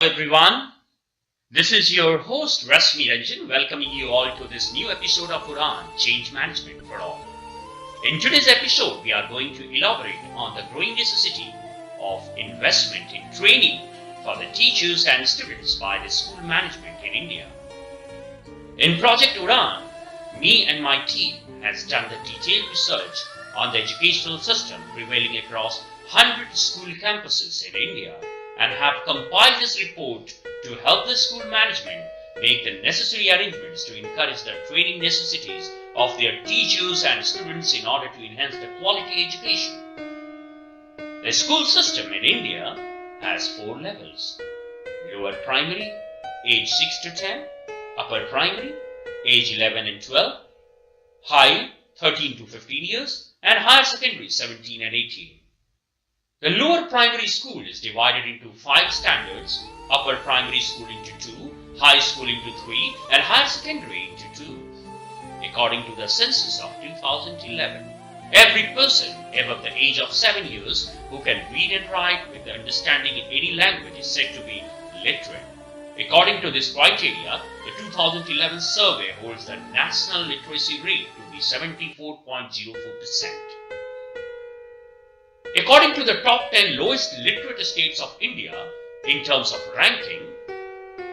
Everyone, this is your host Rashmi Ranjan welcoming you all to this new episode of UDAN Change Management for All. In today's episode, we are going to elaborate on the growing necessity of investment in training for the teachers and students by the school management in India. In Project UDAN, me and my team has done the detailed research on the educational system prevailing across 100 school campuses in India and have compiled this report to help the school management make the necessary arrangements to encourage the training necessities of their teachers and students in order to enhance the quality education. The school system in India has 4 levels: lower primary, age 6 to 10, upper primary, age 11 and 12, high 13 to 15 years, and higher secondary 17 and 18. The lower primary school is divided into 5 standards, upper primary school into 2, high school into 3, and higher secondary into 2. According to the census of 2011, every person above the age of 7 years who can read and write with understanding in any language is said to be literate. According to this criteria, the 2011 survey holds the national literacy rate to be 74.04%. According to the top 10 lowest literate states of India in terms of ranking,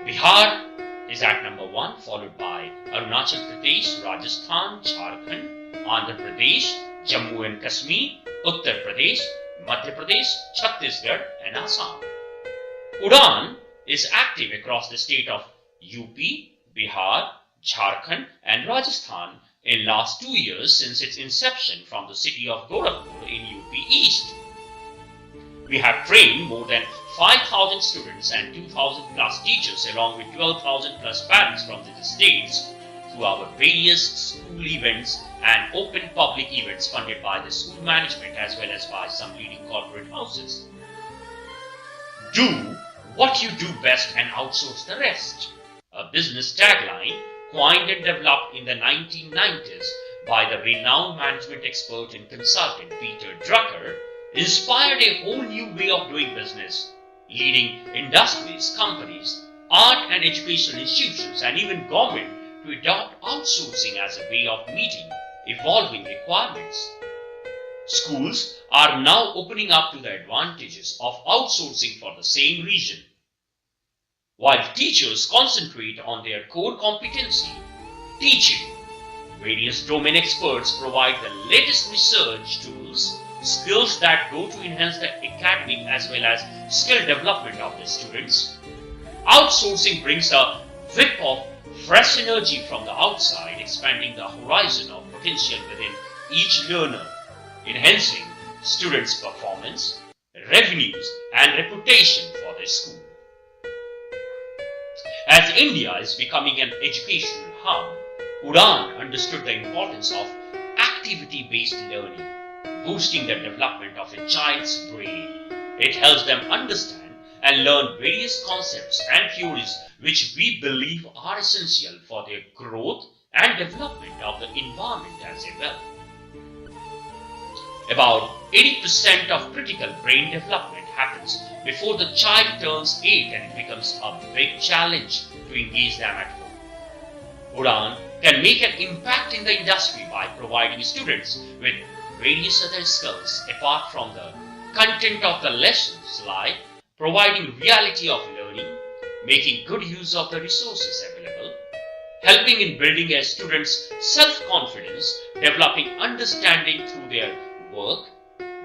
Bihar is at number 1, followed by Arunachal Pradesh, Rajasthan, Jharkhand, Andhra Pradesh, Jammu and Kashmir, Uttar Pradesh, Madhya Pradesh, Chhattisgarh, and Assam. UDAN is active across the state of UP, Bihar, Jharkhand, and Rajasthan in last 2 years since its inception from the city of Gorakhpur in UP East. We have trained more than 5,000 students and 2,000 plus teachers along with 12,000 plus parents from the states through our various school events and open public events funded by the school management as well as by some leading corporate houses. Do what you do best and outsource the rest. A business tagline coined and developed in the 1990s by the renowned management expert and consultant Peter Drucker inspired a whole new way of doing business, leading industries, companies, art and educational institutions, and even government to adopt outsourcing as a way of meeting evolving requirements. Schools are now opening up to the advantages of outsourcing for the same reason. While teachers concentrate on their core competency, teaching, various domain experts provide the latest research tools, skills that go to enhance the academic as well as skill development of the students. Outsourcing brings a whip of fresh energy from the outside, expanding the horizon of potential within each learner, enhancing students' performance, revenues, and reputation for their school. As India is becoming an educational hub, UDAN understood the importance of activity-based learning, boosting the development of a child's brain. It helps them understand and learn various concepts and theories which we believe are essential for their growth and development of the environment as well. About 80% of critical brain development happens before the child turns 8 and it becomes a big challenge to engage them at home. UDAN can make an impact in the industry by providing students with various other skills apart from the content of the lessons, like providing reality of learning, making good use of the resources available, helping in building a student's self-confidence, developing understanding through their work,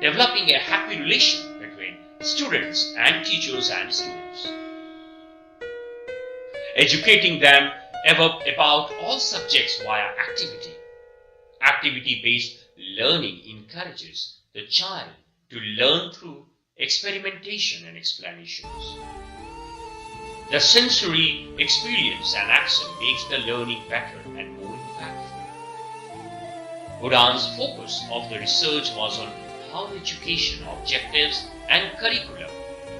developing a happy relation between students and teachers and students, educating them about all subjects via activity. Activity-based learning encourages the child to learn through experimentation and explanations. The sensory experience and action makes the learning better and more impactful. UDAN's focus of the research was on how education objectives and curriculum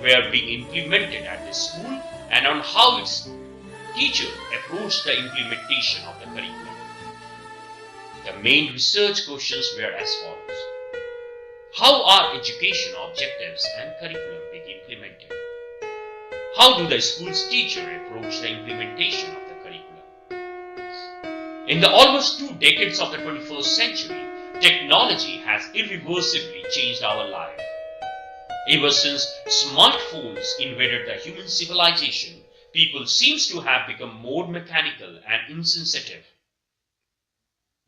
were being implemented at the school and on how its teachers approached the implementation of the curriculum. The main research questions were as follows. How are education objectives and curriculum being implemented? How do the school's teacher approach the implementation of the curriculum? In the almost 2 decades of the 21st century, technology has irreversibly changed our life. Ever since smartphones invaded the human civilization, people seem to have become more mechanical and insensitive.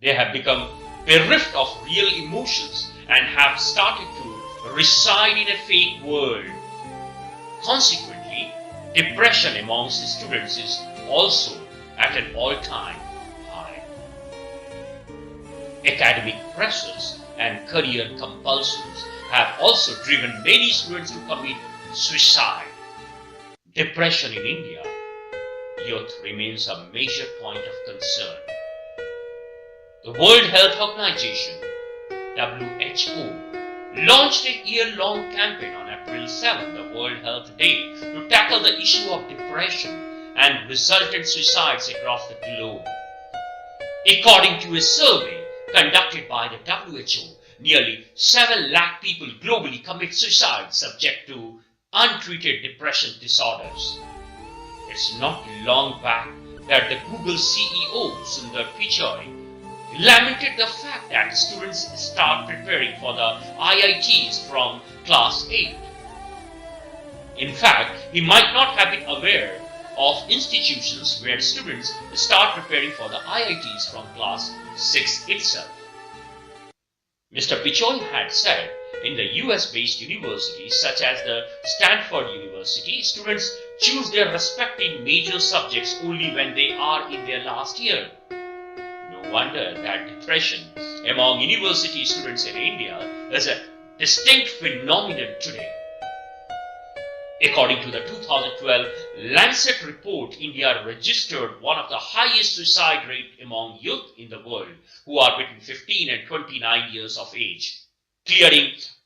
They have become bereft of real emotions and have started to reside in a fake world. Consequently, depression amongst the students is also at an all-time high. Academic pressures and career compulsions have also driven many students to commit suicide. Depression in India, youth remains a major point of concern. The World Health Organization, WHO, launched a year-long campaign on April 7, the World Health Day, to tackle the issue of depression and resultant suicides across the globe. According to a survey conducted by the WHO, nearly 7 lakh people globally commit suicide subject to untreated depression disorders. It's not long back that the Google CEO, Sundar Pichai, lamented the fact that students start preparing for the IITs from class 8. In fact, he might not have been aware of institutions where students start preparing for the IITs from class 6 itself. Mr. Pichai had said in the US-based universities such as the Stanford University, students choose their respective major subjects only when they are in their last year. No wonder that depression among university students in India is a distinct phenomenon today. According to the 2012 Lancet report, India registered one of the highest suicide rates among youth in the world who are between 15 and 29 years of age,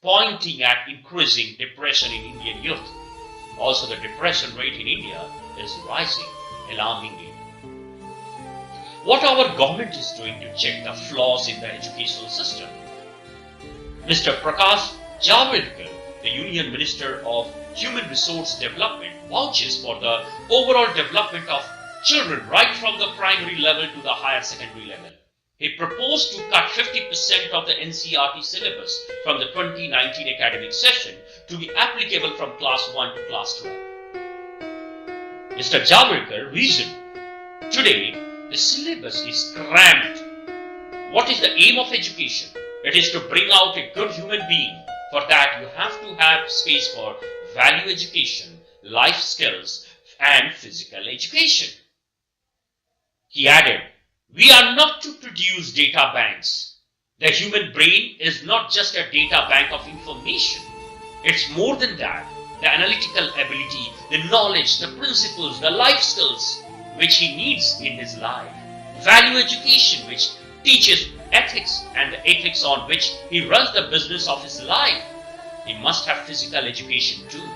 pointing at increasing depression in Indian youth. Also, the depression rate in India is rising alarmingly. What our government is doing to check the flaws in the educational system? Mr. Prakash Javadekar, the Union Minister of Human Resource Development, vouches for the overall development of children right from the primary level to the higher secondary level. He proposed to cut 50% of the NCERT syllabus from the 2019 academic session to be applicable from class 1 to class 12. Mr. Javadekar reasoned, today the syllabus is cramped. What is the aim of education? It is to bring out a good human being. For that, you have to have space for value education, life skills, and physical education. He added, we are not to produce data banks. The human brain is not just a data bank of information. It's more than that. The analytical ability, the knowledge, the principles, the life skills which he needs in his life. Value education which teaches ethics and the ethics on which he runs the business of his life. He must have physical education too.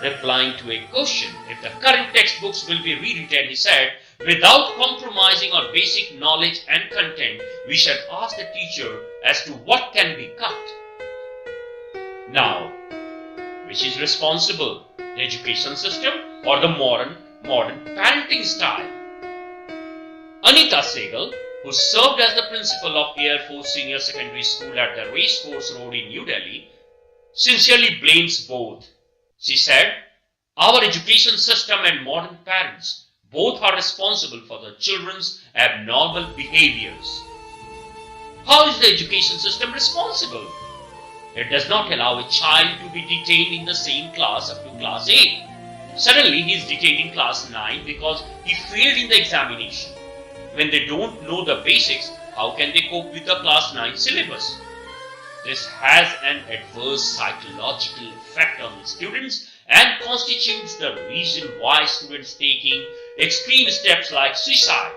Replying to a question if the current textbooks will be rewritten, he said, without compromising on basic knowledge and content, we should ask the teacher as to what can be cut. Now, which is responsible, the education system or the modern parenting style? Anita Sehgal, who served as the principal of Air Force Senior Secondary School at the Racecourse Road in New Delhi, sincerely blames both. She said, our education system and modern parents both are responsible for the children's abnormal behaviors. How is the education system responsible? It does not allow a child to be detained in the same class up to class 8. Suddenly he is detained in class 9 because he failed in the examination. When they don't know the basics, how can they cope with the class 9 syllabus? This has an adverse psychological effect on the students and constitutes the reason why students taking extreme steps like suicide.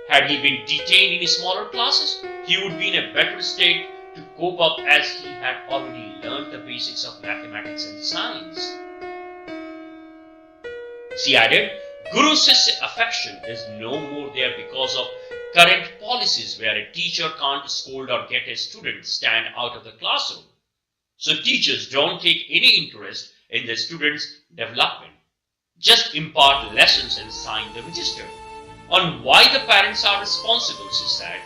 Had he been detained in smaller classes, he would be in a better state to cope up as he had already learned the basics of mathematics and science. She added, Guru-Sishya affection is no more there because of current policies where a teacher can't scold or get a student stand out of the classroom. So teachers don't take any interest in the students' development. Just impart lessons and sign the register. On why the parents are responsible, she said,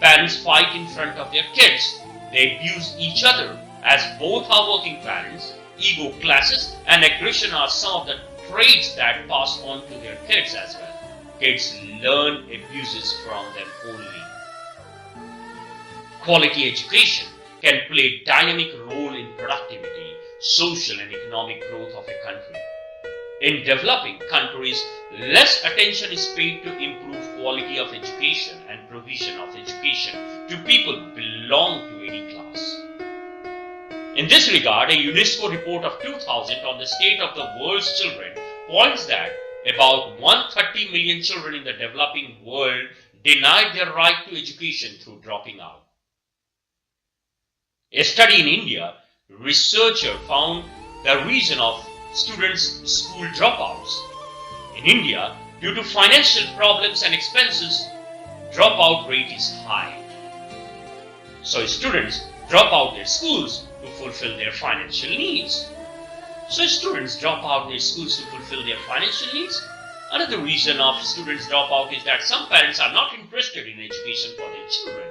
parents fight in front of their kids. They abuse each other as both are working parents. Ego clashes and aggression are some of the traits that pass on to their kids as well. Kids learn abuses from them only. Quality education can play a dynamic role in productivity, social and economic growth of a country. In developing countries, less attention is paid to improve quality of education and provision of education to people belong to any class. In this regard, a UNESCO report of 2000 on the state of the world's children points that about 130 million children in the developing world denied their right to education through dropping out. A study in India, researcher found the reason of students' school dropouts. In India, due to financial problems and expenses, dropout rate is high. So students drop out their schools to fulfill their financial needs. Another reason of students drop out is that some parents are not interested in education for their children.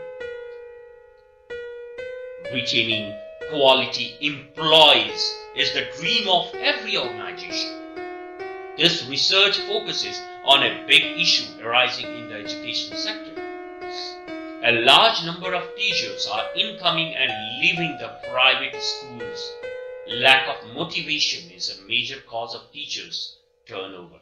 Retaining quality employees is the dream of every organization. This research focuses on a big issue arising in the education sector. A large number of teachers are incoming and leaving the private schools. Lack of motivation is a major cause of teachers' turnover.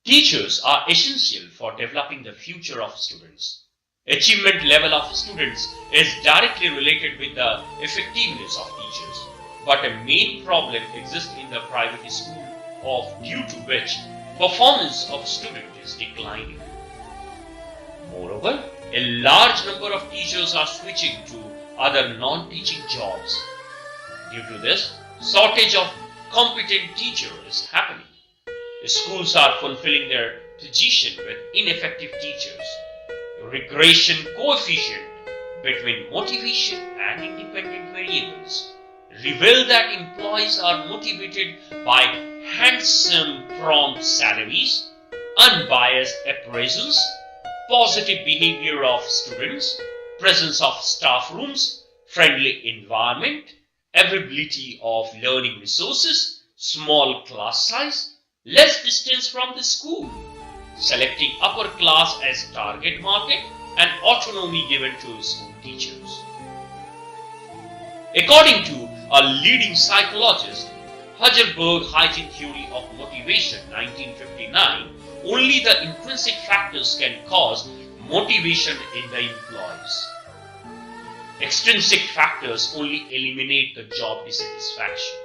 Teachers are essential for developing the future of students. Achievement level of students is directly related with the effectiveness of teachers, but a main problem exists in the private school due to which performance of student is declining. Moreover, a large number of teachers are switching to other non-teaching jobs. Due to this, shortage of competent teachers is happening. Schools are fulfilling their position with ineffective teachers. Regression coefficient between motivation and independent variables reveal that employees are motivated by handsome prompt salaries, unbiased appraisals, positive behavior of students, presence of staff rooms, friendly environment, availability of learning resources, small class size, less distance from the school, selecting upper class as target market, and autonomy given to school teachers. According to a leading psychologist, Heisenberg Hygiene Theory of Motivation 1959, only the intrinsic factors can cause motivation in the employees. Extrinsic factors only eliminate the job dissatisfaction.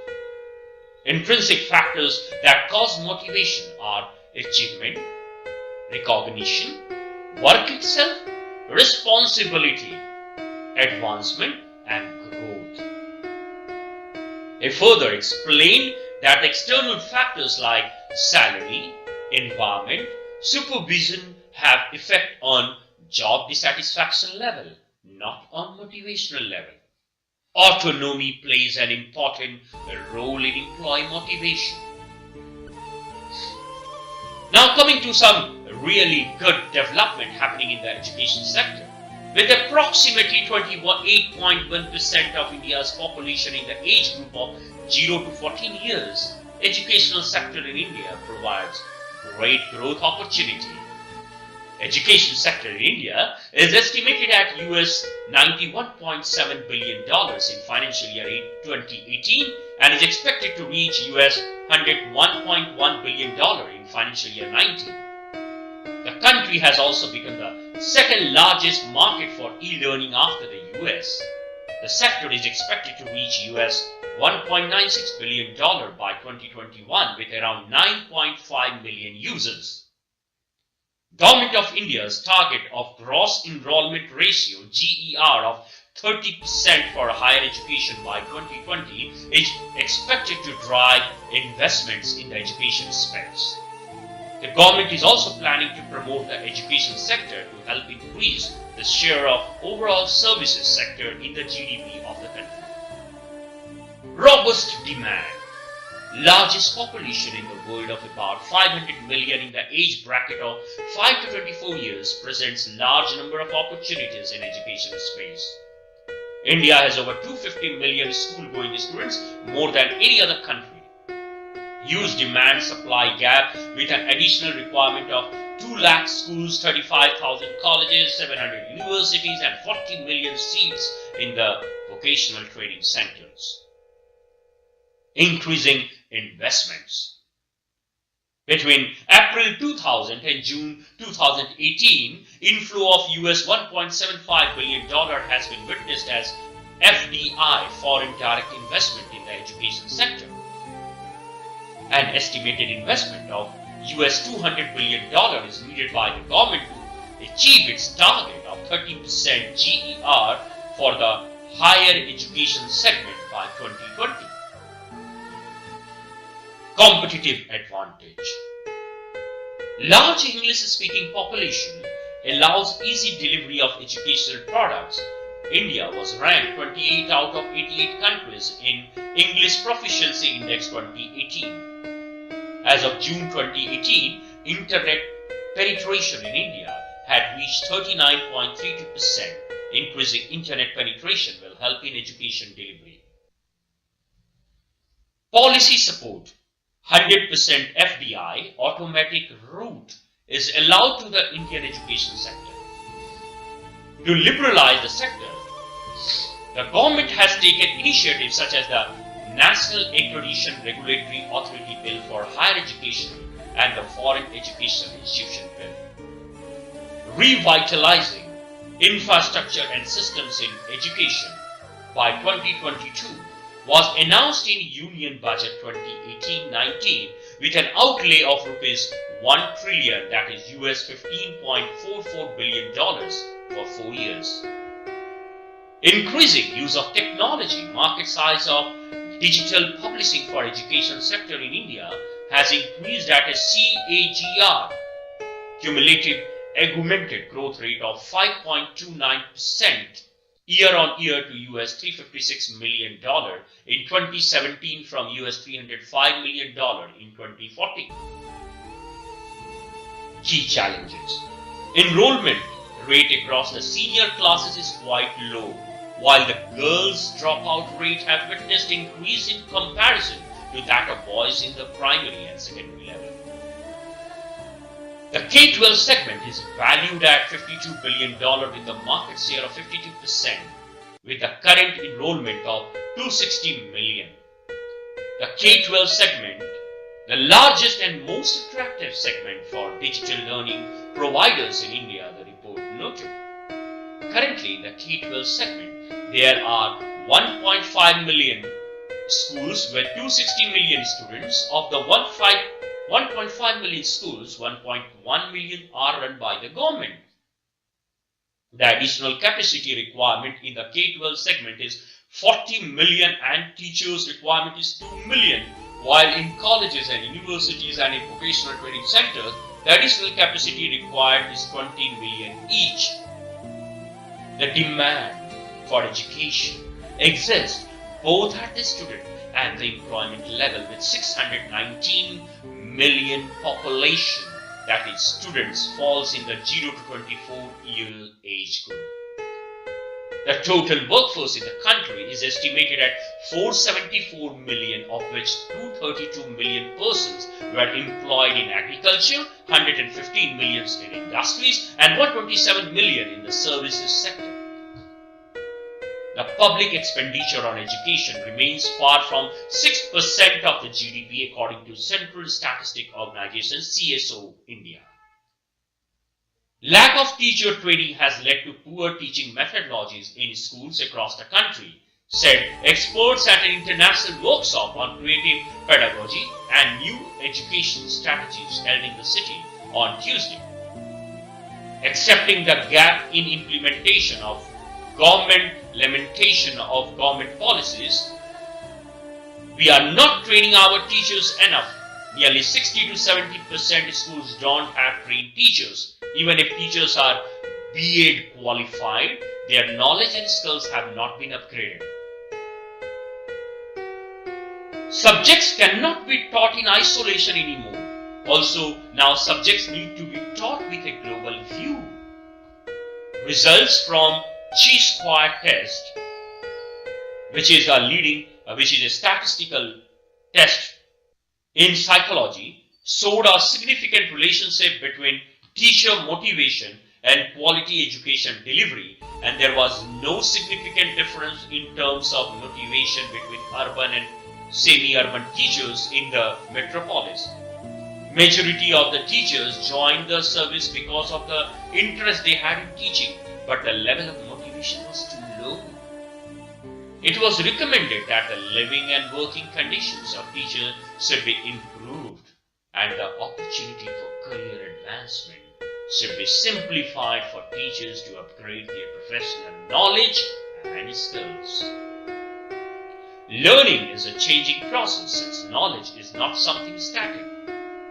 Intrinsic factors that cause motivation are achievement, recognition, work itself, responsibility, advancement, and growth. He further explained that external factors like salary, environment, supervision have effect on job dissatisfaction level, not on motivational level. Autonomy plays an important role in employee motivation. Now coming to some really good development happening in the education sector. With approximately 28.1% of India's population in the age group of 0 to 14 years, educational sector in India provides great growth opportunity. Education sector in India is estimated at US $91.7 billion in financial year 2018 and is expected to reach US $101.1 billion in financial year 19. The country has also become the second largest market for e-learning after the US. The sector is expected to reach US $1.96 billion by 2021 with around 9.5 million users. Government of India's target of gross enrollment ratio GER of 30% for higher education by 2020 is expected to drive investments in the education space. The government is also planning to promote the education sector to help increase the share of overall services sector in the GDP of the country. Robust demand. Largest population in the world of about 500 million in the age bracket of 5 to 24 years presents large number of opportunities in education space. India has over 250 million school-going students, more than any other country. Huge demand-supply gap with an additional requirement of 2 lakh schools, 35,000 colleges, 700 universities and 40 million seats in the vocational training centers. Increasing investments. Between April 2000 and June 2018, inflow of US $1.75 billion has been witnessed as FDI, foreign direct investment in the education sector. An estimated investment of US $200 billion is needed by the government to achieve its target of 30% GER for the higher education segment by 2020. Competitive advantage. Large English-speaking population allows easy delivery of educational products. India was ranked 28 out of 88 countries in English Proficiency Index 2018. As of June 2018, internet penetration in India had reached 39.32%. Increasing internet penetration will help in education delivery. Policy support. 100% FDI automatic route is allowed to the Indian education sector. To liberalize the sector, the government has taken initiatives such as the National Accreditation Regulatory Authority Bill for Higher Education and the Foreign Education Institution Bill. Revitalising infrastructure and systems in education by 2022 was announced in Union Budget 2018-19 with an outlay of rupees 1 trillion, that is US $15.44 billion for 4 years. Increasing use of technology, market size of digital publishing for education sector in India has increased at a CAGR, cumulative augmented growth rate of 5.29% year on year to US $356 million in 2017 from US $305 million in 2014. Key challenges. Enrollment rate across the senior classes is quite low, while the girls' dropout rate have witnessed increase in comparison to that of boys in the primary and secondary level. The K-12 segment is valued at $52 billion with a market share of 52%, with a current enrollment of 260 million. The K-12 segment, the largest and most attractive segment for digital learning providers in India, the report noted. Currently, the K-12 segment, there are 1.5 million schools with 260 million students. Of the 1.5 million schools, 1.1 million are run by the government. The additional capacity requirement in the K-12 segment is 40 million and teachers requirement is 2 million, while in colleges and universities and in vocational training centers, the additional capacity required is 20 million each. The demand for education exists both at the student and the employment level with 619 million population, that is students, falls in the 0 to 24 year age group. The total workforce in the country is estimated at 474 million, of which 232 million persons were employed in agriculture, 115 million in industries, and 127 million in the services sector. The public expenditure on education remains far from 6% of the GDP according to Central Statistic Organization CSO India. Lack of teacher training has led to poor teaching methodologies in schools across the country, said experts at an international workshop on creative pedagogy and new education strategies held in the city on Tuesday. Accepting the gap in implementation of government policies, we are not training our teachers enough. Nearly 60 to 70% schools don't have trained teachers. Even if teachers are B.Ed qualified, their knowledge and skills have not been upgraded. Subjects cannot be taught in isolation anymore. Also, now subjects need to be taught with a global view. Results from chi-square test, which is a statistical test in psychology, showed a significant relationship between teacher motivation and quality education delivery, and there was no significant difference in terms of motivation between urban and semi-urban teachers in the metropolis. Majority of the teachers joined the service because of the interest they had in teaching, but the level of motivation was too low. It was recommended that the living and working conditions of teachers should be improved and the opportunity for career advancement should be simplified for teachers to upgrade their professional knowledge and skills. Learning is a changing process since knowledge is not something static.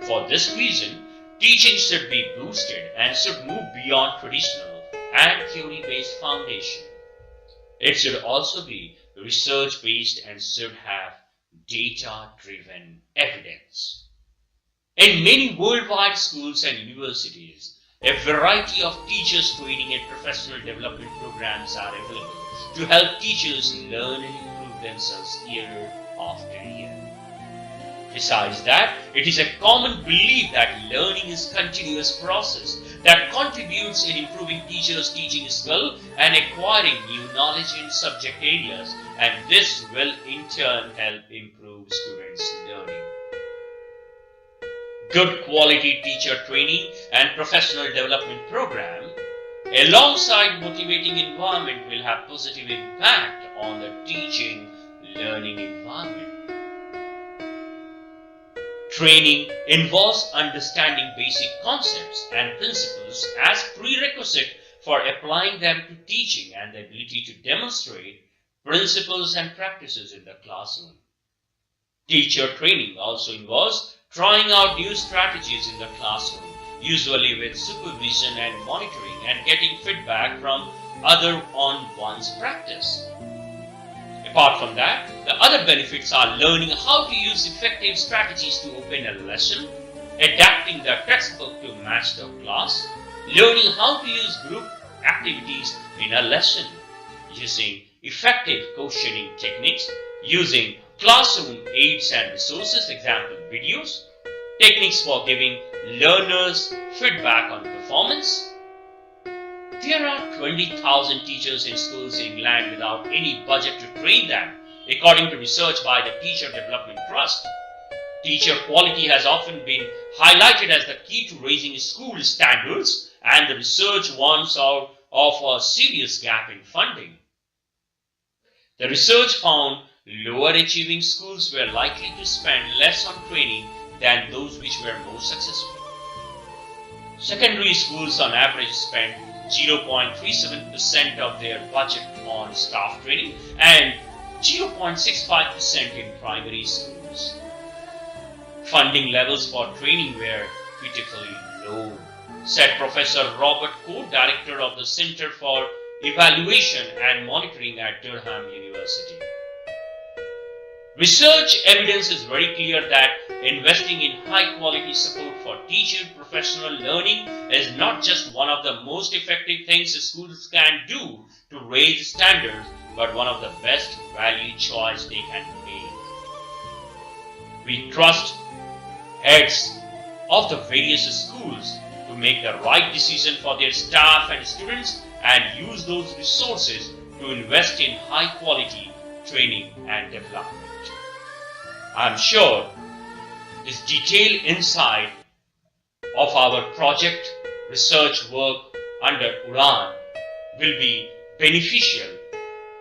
For this reason, teaching should be boosted and should move beyond traditional and theory-based foundation. It should also be research-based and should have data-driven evidence. In many worldwide schools and universities, a variety of teachers training and professional development programs are available to help teachers learn and improve themselves year after year. Besides that, it is a common belief that learning is a continuous process that contributes in improving teachers' teaching skill and acquiring new knowledge in subject areas, and this will in turn help improve students' learning. Good quality teacher training and professional development program alongside motivating environment will have positive impact on the teaching learning environment. Training involves understanding basic concepts and principles as prerequisite for applying them to teaching and the ability to demonstrate principles and practices in the classroom. Teacher training also involves trying out new strategies in the classroom, usually with supervision and monitoring and getting feedback from others on one's practice. Apart from that, the other benefits are learning how to use effective strategies to open a lesson, adapting the textbook to match the class, learning how to use group activities in a lesson, using effective questioning techniques, using classroom aids and resources, example videos, techniques for giving learners feedback on performance. There are 20,000 teachers in schools in England without any budget to train them, according to research by the Teacher Development Trust. Teacher quality has often been highlighted as the key to raising school standards, and the research warns of a serious gap in funding. The research found lower achieving schools were likely to spend less on training than those which were more successful. Secondary schools on average spend 0.37% of their budget on staff training and 0.65% in primary schools. Funding levels for training were critically low, said Professor Robert Coe, Director of the Center for Evaluation and Monitoring at Durham University. Research evidence is very clear that investing in high-quality support for teacher professional learning is not just one of the most effective things schools can do to raise standards, but one of the best value choice they can make. We trust heads of the various schools to make the right decision for their staff and students and use those resources to invest in high-quality training and development. I'm sure this detailed insight of our project research work under UDDAN will be beneficial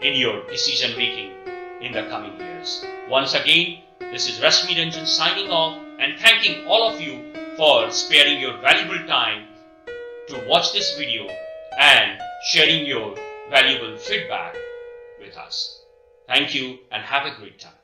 in your decision making in the coming years. Once again, this is Rashmi Ranjan signing off and thanking all of you for sparing your valuable time to watch this video and sharing your valuable feedback with us. Thank you and have a great time.